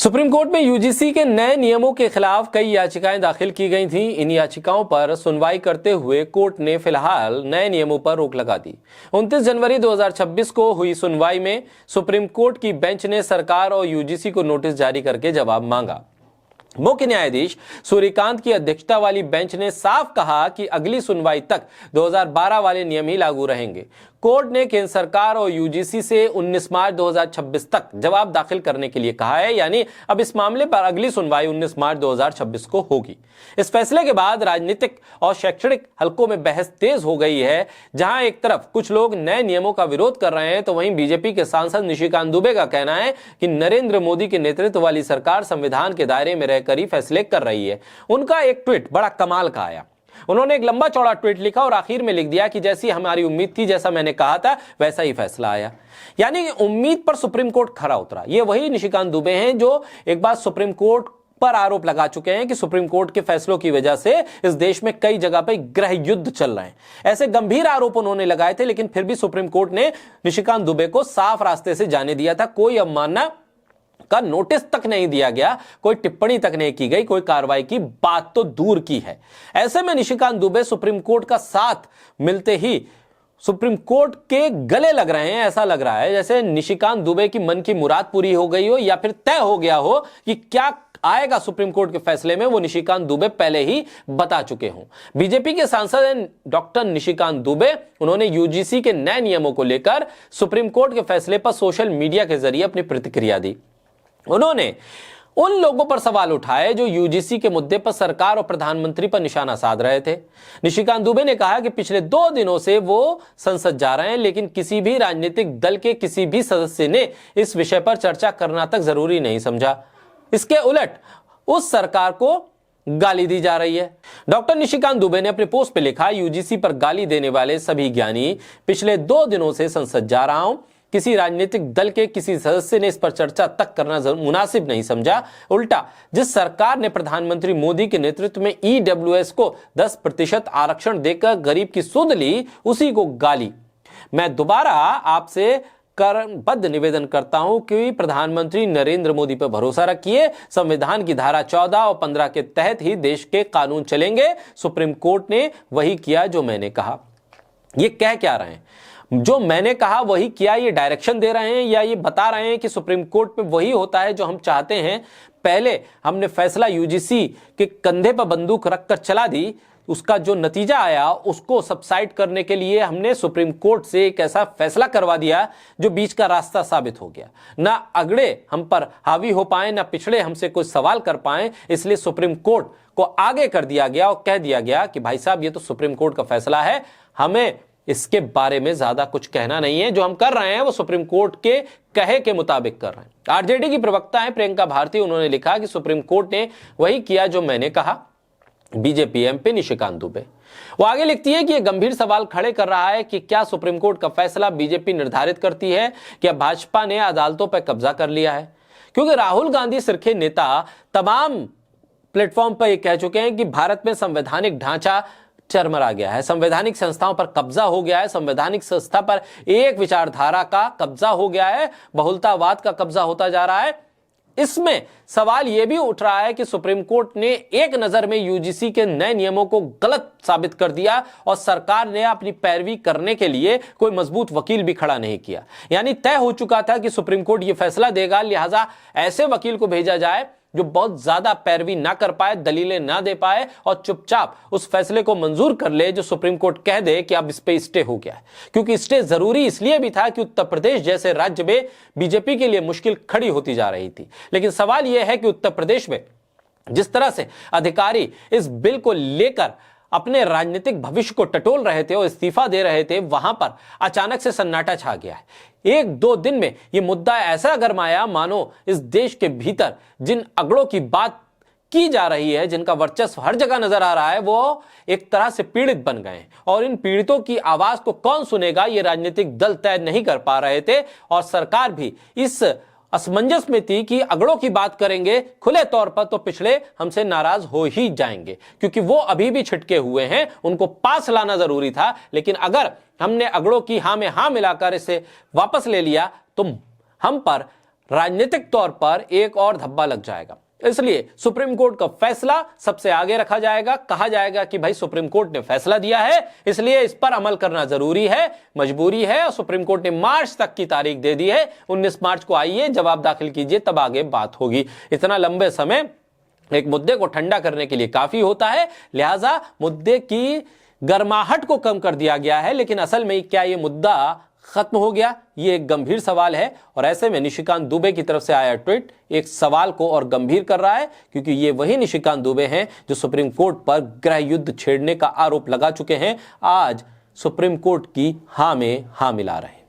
Supreme court में UGC के नए नियमों के खिलाफ कई याचिकाएं दाखिल की गई थीं। इन याचिकाओं पर सुनवाई करते हुए कोर्ट ने फिलहाल नए नियमों पर रोक लगा दी। 29 जनवरी 2026 को हुई सुनवाई में सुप्रीम कोर्ट की बेंच ने सरकार और यूजीसी को नोटिस जारी करके जवाब मांगा। मुख्य न्यायाधीश सूर्यकांत की अध्यक्षता वाली बेंच ने साफ कहा कि अगली सुनवाई तक 2012 वाले नियम ही लागू रहेंगे। कोर्ट ने केंद्र सरकार और यूजीसी से 19 मार्च 2026 तक जवाब दाखिल करने के लिए कहा है, यानी अब इस मामले पर अगली सुनवाई 19 मार्च 2026 को होगी। इस फैसले के बाद राजनीतिक और शैक्षणिक हलकों में बहस तेज हो गई है। जहां एक तरफ कुछ लोग नए नियमों का विरोध कर रहे हैं, तो वहीं बीजेपी के सांसद निशिकांत दुबे का कहना है कि नरेंद्र मोदी के नेतृत्व वाली सरकार संविधान के दायरे में रहकर ही फैसले कर रही है। उनका एक ट्वीट बड़ा कमाल का आया। उन्होंने एक लंबा चौड़ा ट्वीट लिखा और आखिर में लिख दिया कि जैसी हमारी उम्मीद थी, जैसा मैंने कहा था, वैसा ही फैसला आया। यानी उम्मीद पर सुप्रीम कोर्ट खरा उतरा। ये वही निशिकांत दुबे हैं जो एक बार सुप्रीम कोर्ट पर आरोप लगा चुके हैं कि सुप्रीम कोर्ट के फैसलों की वजह से इस देश में कई जगह पर गृह युद्ध चल रहे हैं। ऐसे गंभीर आरोप उन्होंने लगाए थे, लेकिन फिर भी सुप्रीम कोर्ट ने निशिकांत दुबे को साफ रास्ते से जाने दिया था। कोई अवमानना का नोटिस तक नहीं दिया गया, कोई टिप्पणी तक नहीं की गई, कोई कार्रवाई की बात तो दूर की है। ऐसे में निशिकांत दुबे सुप्रीम कोर्ट का साथ मिलते ही सुप्रीम कोर्ट के गले लग रहे हैं। ऐसा लग रहा है जैसे निशिकांत दुबे की मन की मुराद पूरी हो गई हो, या फिर तय हो गया हो कि क्या आएगा सुप्रीम कोर्ट के फैसले में, वो निशिकांत दुबे पहले ही बता चुके हों। बीजेपी के सांसद हैं डॉक्टर निशिकांत दुबे। उन्होंने यूजीसी के नए नियमों को लेकर सुप्रीम कोर्ट के फैसले पर सोशल मीडिया के जरिए अपनी प्रतिक्रिया दी। उन्होंने उन लोगों पर सवाल उठाए जो यूजीसी के मुद्दे पर सरकार और प्रधानमंत्री पर निशाना साध रहे थे। निशिकांत दुबे ने कहा कि पिछले 2 दिनों से वो संसद जा रहे हैं, लेकिन किसी भी राजनीतिक दल के किसी भी सदस्य ने इस विषय पर चर्चा करना तक जरूरी नहीं समझा। इसके उलट उस सरकार को गाली दी जा रही है। डॉक्टर निशिकांत दुबे ने अपने पोस्ट पे लिखा, यूजीसी पर गाली देने वाले सभी ज्ञानी, पिछले 2 दिनों से संसद जा रहा हूं, किसी राजनीतिक दल के किसी सदस्य ने इस पर चर्चा तक करना मुनासिब नहीं समझा। उल्टा जिस सरकार ने प्रधानमंत्री मोदी के नेतृत्व में ईडब्ल्यूएस को 10% आरक्षण देकर गरीब की सुध ली, उसी को गाली। मैं दोबारा आपसे करबद्ध निवेदन करता हूं कि प्रधानमंत्री नरेंद्र मोदी पर भरोसा रखिए। संविधान की धारा 14 और 15 के तहत ही देश के कानून चलेंगे। सुप्रीम कोर्ट ने वही किया जो मैंने कहा। ये कह क्या रहे हैं? जो मैंने कहा वही किया, ये डायरेक्शन दे रहे हैं या ये बता रहे हैं कि सुप्रीम कोर्ट में वही होता है जो हम चाहते हैं? पहले हमने फैसला यूजीसी के कंधे पर बंदूक रखकर चला दी, उसका जो नतीजा आया उसको सबसाइड करने के लिए हमने सुप्रीम कोर्ट से एक ऐसा फैसला करवा दिया जो बीच का रास्ता साबित हो गया। ना अगड़े हम पर हावी हो पाए, ना पिछड़े हमसे कोई सवाल कर पाए। इसलिए सुप्रीम कोर्ट को आगे कर दिया गया और कह दिया गया कि भाई साहब, ये तो सुप्रीम कोर्ट का फैसला है, हमें इसके बारे में ज्यादा कुछ कहना नहीं है। जो हम कर रहे हैं वो सुप्रीम कोर्ट के कहे के मुताबिक कर रहे हैं। आरजेडी की प्रवक्ता है प्रियंका भारती, उन्होंने लिखा कि सुप्रीम कोर्ट ने वही किया जो मैंने कहा। बीजेपी एमपी निशिकांत दुबे वो आगे लिखती है कि यह गंभीर सवाल खड़े कर रहा है कि क्या सुप्रीम कोर्ट का फैसला बीजेपी निर्धारित करती है, क्या भाजपा ने अदालतों पर कब्जा कर लिया है? क्योंकि राहुल गांधी सिरखे नेता तमाम प्लेटफॉर्म पर यह कह चुके हैं कि भारत में संवैधानिक ढांचा चरमरा गया है, संवैधानिक संस्थाओं पर कब्जा हो गया है, संवैधानिक संस्था पर एक विचारधारा का कब्जा हो गया है, बहुलतावाद का कब्जा होता जा रहा है। इसमें सवाल यह भी उठ रहा है कि सुप्रीम कोर्ट ने एक नजर में यूजीसी के नए नियमों को गलत साबित कर दिया और सरकार ने अपनी पैरवी करने के लिए कोई मजबूत वकील भी खड़ा नहीं किया। यानी तय हो चुका था कि सुप्रीम कोर्ट यह फैसला देगा, लिहाजा ऐसे वकील को भेजा जाए जो बहुत ज्यादा पैरवी ना कर पाए, दलीलें ना दे पाए और चुपचाप उस फैसले को मंजूर कर ले जो सुप्रीम कोर्ट कह दे कि अब इस पे स्टे हो गया है। क्योंकि स्टे जरूरी इसलिए भी था कि उत्तर प्रदेश जैसे राज्य में बीजेपी के लिए मुश्किल खड़ी होती जा रही थी। लेकिन सवाल यह है कि उत्तर प्रदेश में जिस तरह से अधिकारी इस बिल को लेकर अपने राजनीतिक भविष्य को टटोल रहे थे और इस्तीफा दे रहे थे, वहां पर अचानक से सन्नाटा छा गया है। 1-2 दिन में यह मुद्दा ऐसा गरमाया मानो इस देश के भीतर जिन अगड़ों की बात की जा रही है, जिनका वर्चस्व हर जगह नजर आ रहा है, वो एक तरह से पीड़ित बन गए। और इन पीड़ितों की आवाज को कौन सुनेगा, ये राजनीतिक दल तय नहीं कर पा रहे थे। और सरकार भी इस असमंजस में थी कि अगड़ों की बात करेंगे खुले तौर पर तो पिछड़े हमसे नाराज हो ही जाएंगे, क्योंकि वो अभी भी छिटके हुए हैं, उनको पास लाना जरूरी था। लेकिन अगर हमने अगड़ों की हां में हां मिलाकर इसे वापस ले लिया तो हम पर राजनीतिक तौर पर एक और धब्बा लग जाएगा। इसलिए सुप्रीम कोर्ट का फैसला सबसे आगे रखा जाएगा। कहा जाएगा कि भाई सुप्रीम कोर्ट ने फैसला दिया है, इसलिए इस पर अमल करना जरूरी है, मजबूरी है। और सुप्रीम कोर्ट ने मार्च तक की तारीख दे दी है, 19 मार्च को आइए, जवाब दाखिल कीजिए, तब आगे बात होगी। इतना लंबे समय एक मुद्दे को ठंडा करने के लिए काफी होता है, लिहाजा मुद्दे की गर्माहट को कम कर दिया गया है। लेकिन असल में क्या यह मुद्दा खत्म हो गया? ये एक गंभीर सवाल है। और ऐसे में निशिकांत दुबे की तरफ से आया ट्वीट एक सवाल को और गंभीर कर रहा है, क्योंकि ये वही निशिकांत दुबे हैं जो सुप्रीम कोर्ट पर गृह युद्ध छेड़ने का आरोप लगा चुके हैं, आज सुप्रीम कोर्ट की हां में हां मिला रहे हैं।